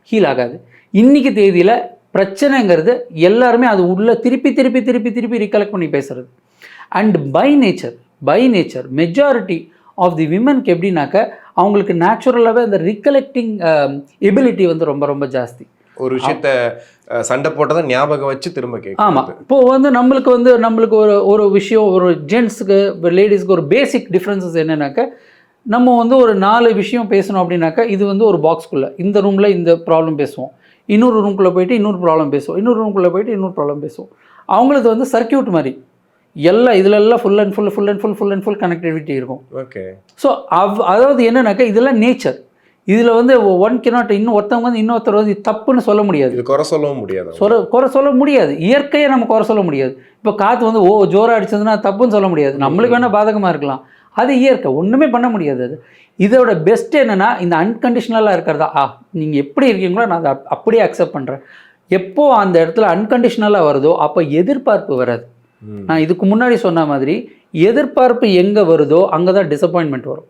Heel ஆகாது. இன்றைக்கி தேதியில் பிரச்சனைங்கிறது எல்லாருமே அது உள்ளே திருப்பி ரீகலெக்ட் பண்ணி பேசுகிறது. And by nature majority of the விமனுக்கு எப்படின்னாக்க அவங்களுக்கு நேச்சுரலாகவே அந்த ரீகலெக்டிங் எபிலிட்டி வந்து ரொம்ப ரொம்ப ஜாஸ்தி. ஒரு விஷயத்த சண்டை போட்டதை ஞாபகம் வச்சு திரும்ப கேட்கும். ஆமாம். இப்போது வந்து நம்மளுக்கு ஒரு விஷயம், ஒரு ஜென்ஸுக்கு லேடிஸ்க்கு ஒரு பேசிக் டிஃப்ரென்சஸ் என்னன்னாக்க, நம்ம வந்து ஒரு 4 விஷயம் பேசணும் அப்படின்னாக்கா இது வந்து ஒரு பாக்ஸ்குள்ளே, இந்த ரூமில் இந்த ப்ராப்ளம் பேசுவோம், இன்னொரு ரூம்குள்ளே போயிட்டு இன்னொரு ப்ராப்ளம் பேசுவோம், இன்னொரு ரூம்குள்ளே போயிட்டு இன்னொரு ப்ராப்ளம் பேசுவோம். அவங்களுக்கு வந்து சர்க்கியூட் மாதிரி எல்லாம் இதிலெல்லாம் ஃபுல் அண்ட் ஃபுல் கனெக்டிவிட்டி இருக்கும். ஓகே. ஸோ அதாவது என்னன்னாக்கா இதெல்லாம் நேச்சர். இதில் வந்து ஒன் கேனாட் ஒருத்தவங்க வந்து இன்னொருத்தர் வந்து தப்புன்னு சொல்ல முடியாது, குறை சொல்லவும் முடியாது, குறை சொல்ல முடியாது. இயற்கையை நம்ம குறை சொல்ல முடியாது. இப்போ காற்று வந்து ஜோராக அடிச்சதுன்னா தப்புன்னு சொல்ல முடியாது, நம்மளுக்கு வேணால் பாதகமாக இருக்கலாம், அது இயற்கை, ஒன்றுமே பண்ண முடியாது. அது இதோட பெஸ்ட் என்னென்னா இந்த அன்கண்டிஷனலாக இருக்கிறதா, நீங்கள் எப்படி இருக்கீங்களோ நான் அதை அப்படியே அக்செப்ட் பண்ணுறேன். எப்போ அந்த இடத்துல அன்கண்டிஷனலாக வருதோ அப்போ எதிர்பார்ப்பு வராது. நான் இதுக்கு முன்னாடி சொன்ன மாதிரி எதிர்பார்ப்பு எங்கே வருதோ அங்கே தான் டிசப்பாயின்மெண்ட் வரும்.